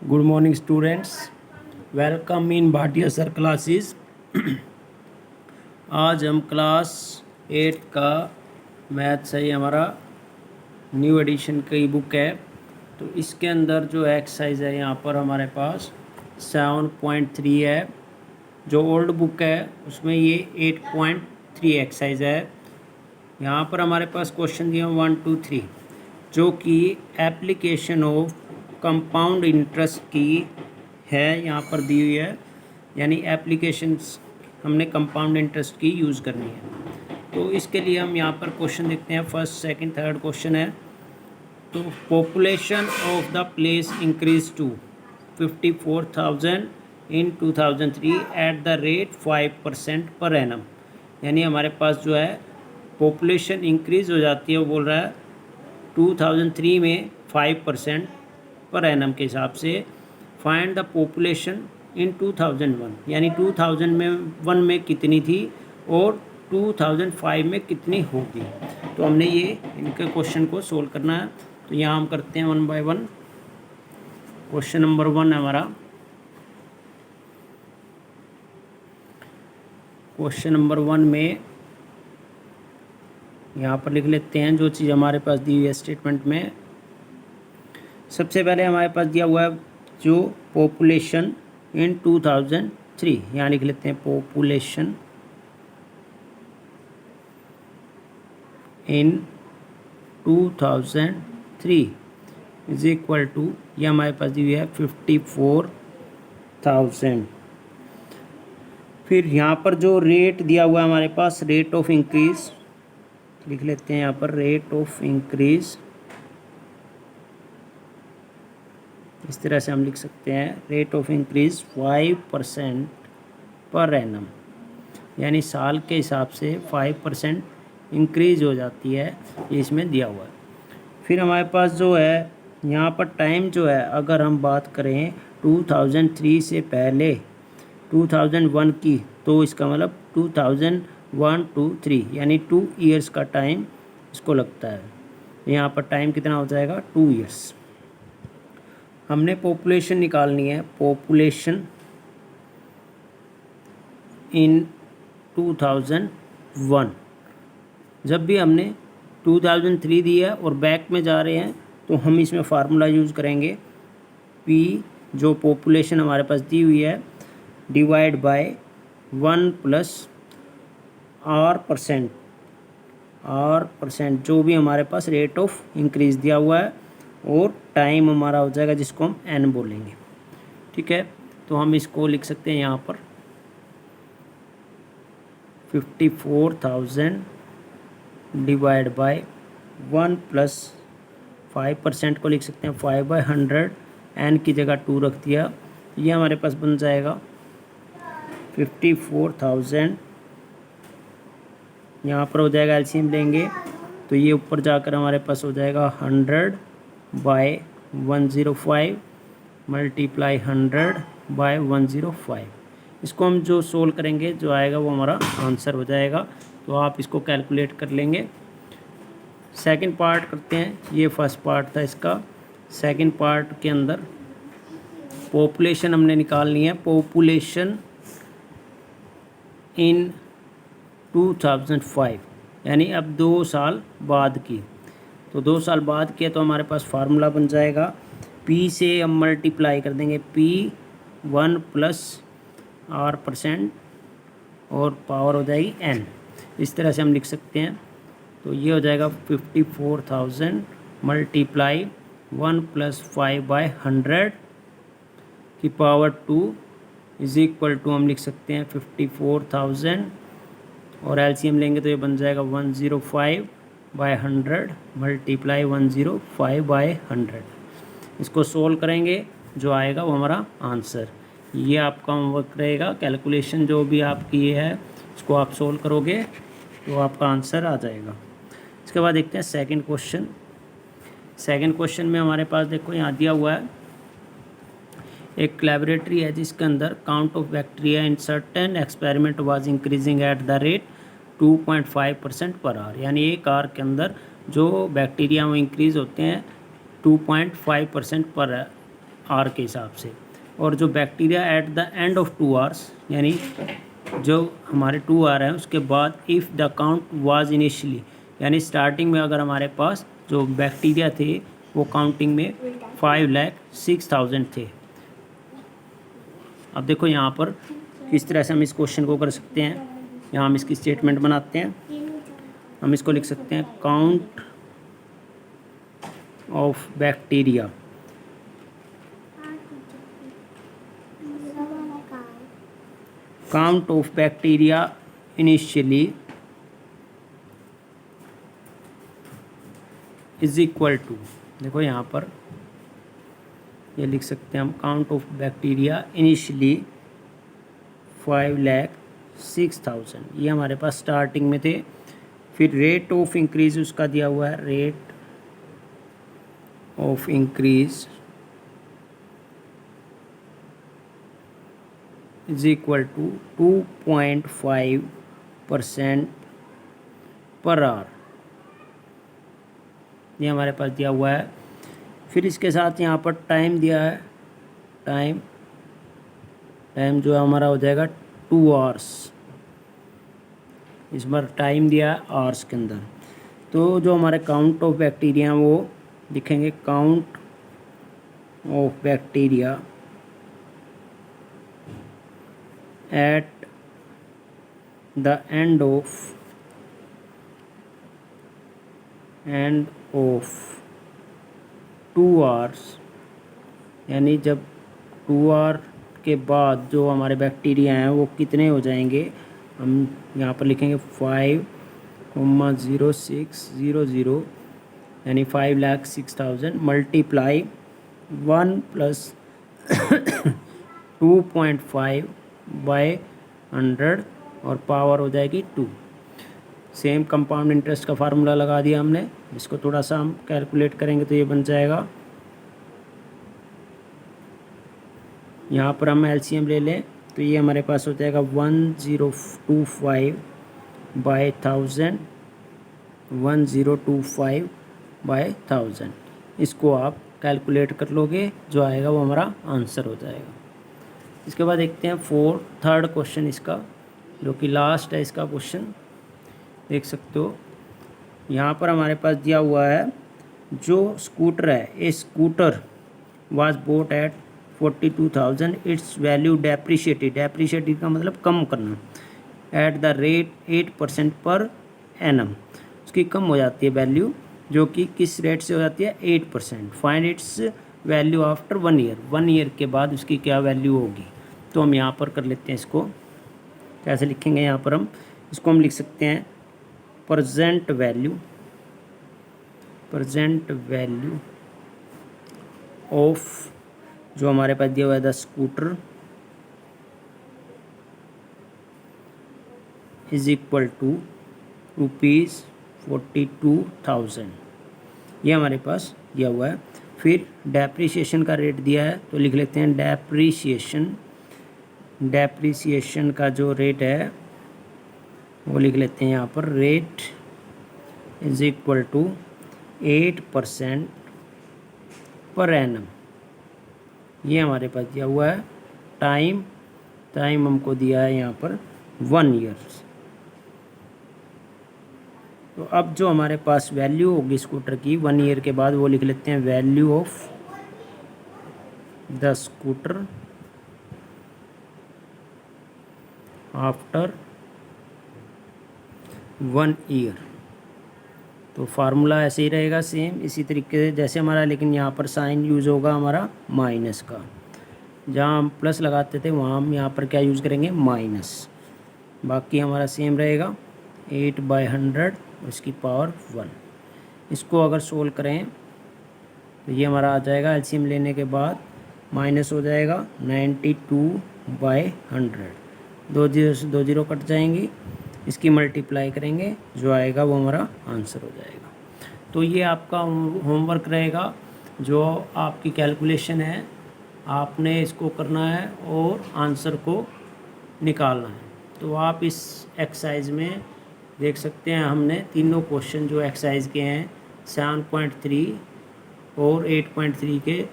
Good morning students, welcome in Bhatia sir classes. आज हम class 8 का मैथ्स है, ये हमारा न्यू एडिशन की बुक है। तो इसके अंदर जो एक्सरसाइज है यहाँ पर हमारे पास 7.3 है। जो ओल्ड बुक है उसमें ये 8.3 एक्सरसाइज है। यहाँ पर हमारे पास क्वेश्चन दिए 1, 2, 3 जो कि एप्लीकेशन ऑफ कंपाउंड इंटरेस्ट की है, यहाँ पर दी हुई है। यानी एप्लीकेशंस हमने कंपाउंड इंटरेस्ट की यूज़ करनी है। तो इसके लिए हम यहाँ पर क्वेश्चन देखते हैं। फर्स्ट, सेकंड, थर्ड क्वेश्चन है। तो population of the place increase to 54,000 in 2003 at the rate 5% per annum. यानी हमारे पास जो है पॉपुलेशन इंक्रीज हो जाती है, वो बोल रहा है 2003 में 5% पर एनम के हिसाब से। फाइंड द पॉपुलेशन इन 2001, यानी 2001 में कितनी थी और 2005 में कितनी होगी। तो हमने ये इनके क्वेश्चन को सोल्व करना है। तो यहाँ हम करते हैं 1 बाय 1। क्वेश्चन नंबर 1 है हमारा। क्वेश्चन नंबर 1 में यहाँ पर लिख लेते हैं जो चीज़ हमारे पास दी हुई है स्टेटमेंट में। सबसे पहले हमारे पास दिया हुआ है जो पॉपुलेशन इन 2003, यहाँ लिख लेते हैं population in 2003 is equal to, ये हमारे पास दी हुई है 54,000। फिर यहाँ पर जो रेट दिया हुआ है हमारे पास, रेट ऑफ इंक्रीज लिख लेते हैं यहाँ पर, रेट ऑफ इंक्रीज इस तरह से हम लिख सकते हैं, rate of increase 5% per annum. यानी साल के हिसाब से 5% इंक्रीज हो जाती है, ये इसमें दिया हुआ है। फिर हमारे पास जो है यहाँ पर टाइम जो है, अगर हम बात करें 2003 से पहले 2001 की, तो इसका मतलब 2001 to 3 यानी 2 ईयर्स का टाइम इसको लगता है। यहाँ पर टाइम कितना हो जाएगा, 2 ईयर्स। हमने पॉपुलेशन निकालनी है, पॉपुलेशन इन 2001। जब भी हमने 2003 दिया और बैक में जा रहे हैं तो हम इसमें फार्मूला यूज़ करेंगे, P जो पॉपुलेशन हमारे पास दी हुई है डिवाइड बाय 1 प्लस R%, जो भी हमारे पास रेट ऑफ इंक्रीज दिया हुआ है, और टाइम हमारा हो जाएगा जिसको हम n बोलेंगे। ठीक है, तो हम इसको लिख सकते हैं यहाँ पर 54,000 डिवाइड बाय 1 प्लस 5% को लिख सकते हैं 5/100, n की जगह 2 रख दिया। ये हमारे पास बन जाएगा 54,000। यहाँ पर हो जाएगा एलसीएम लेंगे तो ये ऊपर जाकर हमारे पास हो जाएगा 100/105 मल्टीप्लाई 100/105। इसको हम जो सोल्व करेंगे, जो आएगा वो हमारा आंसर हो जाएगा। तो आप इसको कैलकुलेट कर लेंगे। सेकंड पार्ट करते हैं, ये फर्स्ट पार्ट था इसका। सेकंड पार्ट के अंदर पॉपुलेशन हमने निकालनी है, पॉपुलेशन इन 2005 यानी अब 2 साल बाद की। तो 2 साल बाद के तो हमारे पास फार्मूला बन जाएगा, P से हम मल्टीप्लाई कर देंगे, P 1 प्लस R% और पावर हो जाएगी n। इस तरह से हम लिख सकते हैं। तो ये हो जाएगा 54,000 मल्टीप्लाई 1 प्लस 5/100 की पावर 2 इज इक्वल टू, हम लिख सकते हैं 54,000 और एलसीएम लेंगे तो ये बन जाएगा 105/100 मल्टीप्लाई 105/100। इसको सोल्व करेंगे, जो आएगा वो हमारा आंसर। ये आपका होमवर्क रहेगा। कैलकुलेशन जो भी आपकी ये है इसको आप सोल्व करोगे तो आपका आंसर आ जाएगा। इसके बाद देखते हैं सेकंड क्वेश्चन। सेकंड क्वेश्चन में हमारे पास देखो यहाँ दिया हुआ है, एक लैबोरेटरी है जिसके अंदर count of bacteria in certain experiment was increasing at the rate 2.5% per our. यानी एक आवर के अंदर जो बैक्टीरिया वो इंक्रीज़ होते हैं 2.5% पर आर के हिसाब से। और जो bacteria at the end of 2 hours, यानी जो हमारे 2 आवर है उसके बाद, if the count was initially, यानी स्टार्टिंग में अगर हमारे पास जो बैक्टीरिया थे वो काउंटिंग में 5,06,000 थे। अब देखो यहाँ पर किस तरह से हम इस क्वेश्चन को कर सकते हैं। यहाँ हम इसकी स्टेटमेंट बनाते हैं। हम इसको लिख सकते हैं count of bacteria, count of bacteria initially is equal to, देखो यहाँ पर ये लिख सकते हैं हम काउंट ऑफ बैक्टीरिया इनिशियली 5,06,000, ये हमारे पास स्टार्टिंग में थे। फिर रेट ऑफ इंक्रीज उसका दिया हुआ है, rate of increase is equal to 2.5% per our, ये हमारे पास दिया हुआ है। फिर इसके साथ यहाँ पर टाइम दिया है, टाइम जो है हमारा हो जाएगा 2 आवर्स, इस बार टाइम दिया है आवर्स के अंदर। तो जो हमारे काउंट ऑफ बैक्टीरिया वो लिखेंगे count of bacteria at the end of 2 hours, यानी जब 2 आवर के बाद जो हमारे बैक्टीरिया हैं वो कितने हो जाएंगे, हम यहाँ पर लिखेंगे 5,06,00, यानी 5,06,000 मल्टीप्लाई 1 + 2.5 बाय 100 और पावर हो जाएगी 2। सेम कंपाउंड इंटरेस्ट का फार्मूला लगा दिया हमने, इसको थोड़ा सा हम कैलकुलेट करेंगे तो ये बन जाएगा, यहाँ पर हम एलसीएम ले लें तो ये हमारे पास हो जाएगा 1025 बाय 1000, 1025 बाय 1000। इसको आप कैलकुलेट कर लोगे, जो आएगा वो हमारा आंसर हो जाएगा। इसके बाद देखते हैं थर्ड क्वेश्चन इसका, जो कि लास्ट है इसका क्वेश्चन, देख सकते हो यहाँ पर हमारे पास दिया हुआ है जो स्कूटर है, a scooter was bought at 42,000, its value depreciated, depreciated का मतलब कम करना, eight the rate 8% per annum, उसकी कम हो जाती है वैल्यू, जो कि किस रेट से हो जाती है 8%। Find its value after 1 year, 1 year के बाद उसकी क्या वैल्यू होगी। तो हम यहाँ पर कर लेते हैं, इसको कैसे लिखेंगे, यहाँ पर हम इसको हम लिख सकते हैं प्रेजेंट वैल्यू ऑफ, जो हमारे पास दिया हुआ है the scooter is equal to ₹42,000, ये हमारे पास दिया हुआ है। फिर डेप्रिसिएशन का रेट दिया है तो लिख लेते हैं डेप्रिसिएशन का जो रेट है वो लिख लेते हैं यहाँ पर, rate is equal to 8% per annum, ये हमारे पास दिया हुआ है। टाइम हमको दिया है यहाँ पर 1 ईयर। तो अब जो हमारे पास वैल्यू होगी स्कूटर की 1 ईयर के बाद, वो लिख लेते हैं value of the scooter after 1 year. तो फार्मूला ऐसे ही रहेगा सेम इसी तरीके से जैसे हमारा, लेकिन यहाँ पर साइन यूज़ होगा हमारा माइनस का, जहाँ हम प्लस लगाते थे वहाँ हम यहाँ पर क्या यूज़ करेंगे, माइनस। बाकी हमारा सेम रहेगा 8/100 इसकी पावर 1। इसको अगर सोल्व करें तो ये हमारा आ जाएगा, एलसीएम लेने के बाद माइनस हो जाएगा 92/100, 2 जीरो से 2 जीरो कट जाएंगी, इसकी मल्टीप्लाई करेंगे, जो आएगा वो हमारा आंसर हो जाएगा। तो ये आपका होमवर्क रहेगा, जो आपकी कैलकुलेशन है आपने इसको करना है और आंसर को निकालना है। तो आप इस एक्सरसाइज में देख सकते हैं हमने तीनों क्वेश्चन जो एक्सरसाइज के हैं 7.3 और 8.3 के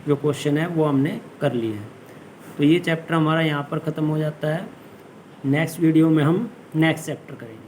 जो क्वेश्चन है वो हमने कर लिए हैं। तो ये चैप्टर हमारा यहाँ पर ख़त्म हो जाता है। नेक्स्ट वीडियो में हम नेक्स्ट चैप्टर करेंगे।